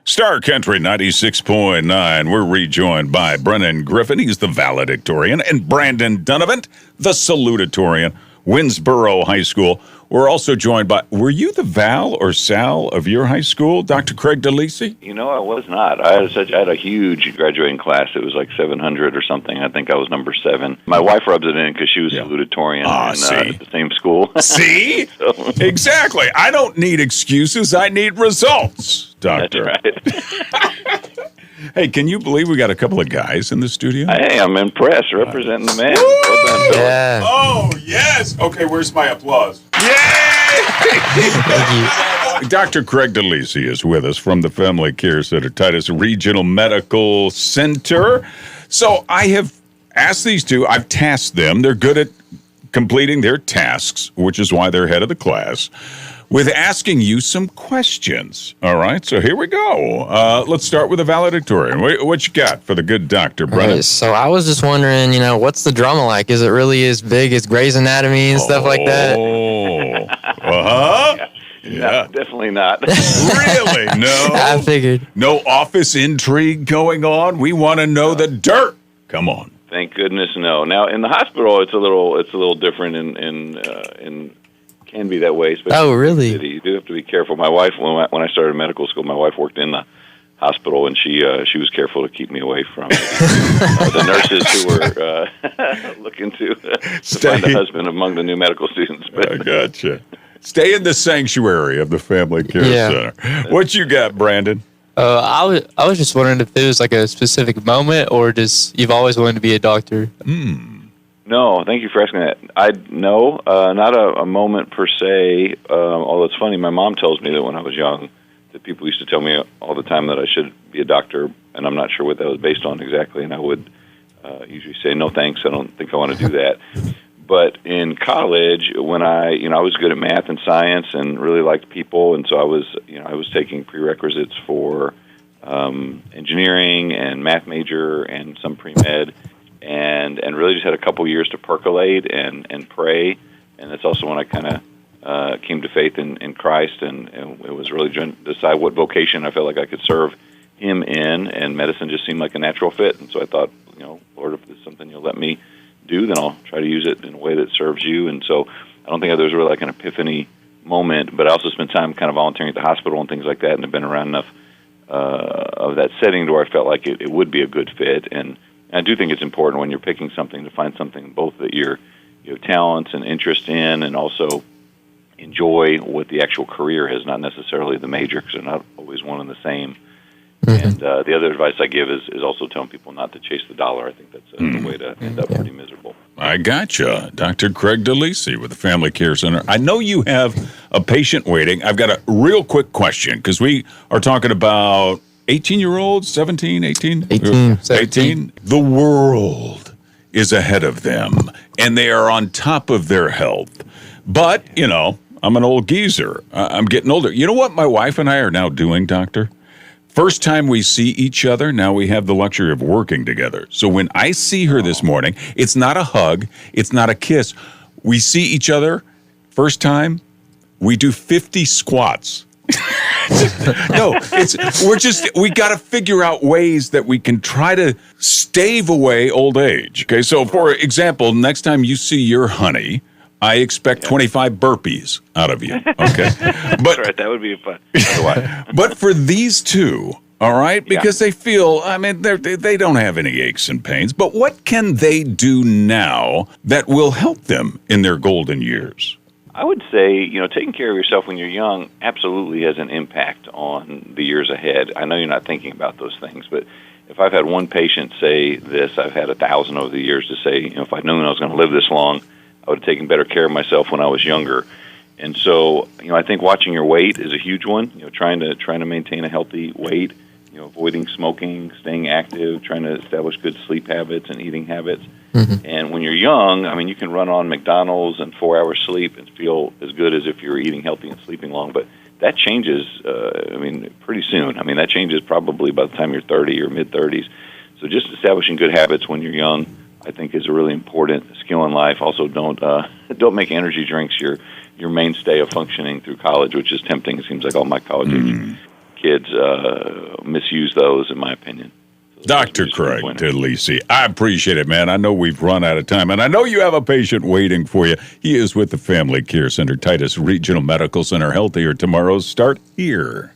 Star Country 96.9. We're rejoined by Brennan Griffin. He's the valedictorian. And Brandon Donovan, the salutatorian, Winsboro High School. We're also joined by, were you the Val or Sal of your high school, Dr. Craig DeLisi? You know, I was not. I had a huge graduating class. It was like 700 or something. I think I was number 7. My wife rubs it in because she was salutatorian at the same school. See? So. Exactly. I don't need excuses. I need results, Doctor. That's right. Hey, can you believe we got a couple of guys in the studio? Hey, I'm impressed. Representing the man. Well done, Phil. Yeah. Oh, yes. Okay, where's my applause? Yay! Thank you. Dr. Craig DeLisi is with us from the Family Care Center, Titus Regional Medical Center. So I have asked these two, I've tasked them. They're good at completing their tasks, which is why they're head of the class, with asking you some questions. All right, so here we go. Let's start with the valedictorian. What you got for the good doctor, Brennan? Right, so I was just wondering, what's the drama like? Is it really as big as Grey's Anatomy and stuff like that? Oh, uh-huh. Yeah. No, definitely not. Really? No? I figured. No office intrigue going on? We want to know the dirt. Come on. Thank goodness, no. Now, in the hospital, it's a little different in can be that way, especially Oh, really? in the city. You do have to be careful. My wife, when I started medical school, my wife worked in the hospital, and she was careful to keep me away from the nurses who were looking to find a husband among the new medical students. But I gotcha. Stay in the sanctuary of the Family Care Center. What you got, Brandon? I was just wondering if there was like a specific moment, or just you've always wanted to be a doctor. No, thank you for asking that. Not a moment per se. Although it's funny, my mom tells me that when I was young, that people used to tell me all the time that I should be a doctor, and I'm not sure what that was based on exactly. And I would usually say, "No, thanks. I don't think I want to do that." But in college, when I was good at math and science and really liked people, and so I was taking prerequisites for engineering and math major and some pre-med. And really just had a couple years to percolate and pray, and that's also when I kind of came to faith in Christ, and it was really trying to decide what vocation I felt like I could serve Him in, and medicine just seemed like a natural fit. And so I thought, Lord, if this is something You'll let me do, then I'll try to use it in a way that serves You. And so I don't think there was really like an epiphany moment, but I also spent time kind of volunteering at the hospital and things like that, and have been around enough of that setting to where I felt like it would be a good fit. And I do think it's important when you're picking something to find something both that you have talents and interest in, and also enjoy what the actual career is, not necessarily the major, because they're not always one and the same. Mm-hmm. And the other advice I give is also telling people not to chase the dollar. I think that's the way to end up pretty miserable. I gotcha. Dr. Craig DeLisi with the Family Care Center. I know you have a patient waiting. I've got a real quick question, because we are talking about 18-year-olds, 17, 18? 18. 18. The world is ahead of them, and they are on top of their health. But, I'm an old geezer. I'm getting older. You know what my wife and I are now doing, Doctor? First time we see each other, now we have the luxury of working together. So when I see her this morning, it's not a hug, it's not a kiss. We see each other, first time, we do 50 squats. No, we got to figure out ways that we can try to stave away old age. Okay, so for example, next time you see your honey, I expect 25 burpees out of you. Okay, that's right. That would be fun. But for these two, all right, because they feel, they don't have any aches and pains. But what can they do now that will help them in their golden years? I would say, taking care of yourself when you're young absolutely has an impact on the years ahead. I know you're not thinking about those things, but if I've had one patient say this, I've had 1,000 over the years to say, if I'd known I was going to live this long, I would have taken better care of myself when I was younger. And so, I think watching your weight is a huge one. Trying to maintain a healthy weight, avoiding smoking, staying active, trying to establish good sleep habits and eating habits. Mm-hmm. And when you're young, you can run on McDonald's and 4 hours sleep and feel as good as if you're eating healthy and sleeping long. But that changes, pretty soon. That changes probably by the time you're 30 or mid-30s. So just establishing good habits when you're young, I think, is a really important skill in life. Also, don't make energy drinks your mainstay of functioning through college, which is tempting. It seems like all my college age kids misuse those, in my opinion. Dr. Craig DeLisi, I appreciate it, man. I know we've run out of time, and I know you have a patient waiting for you. He is with the Family Care Center, Titus Regional Medical Center. Healthier tomorrows start here.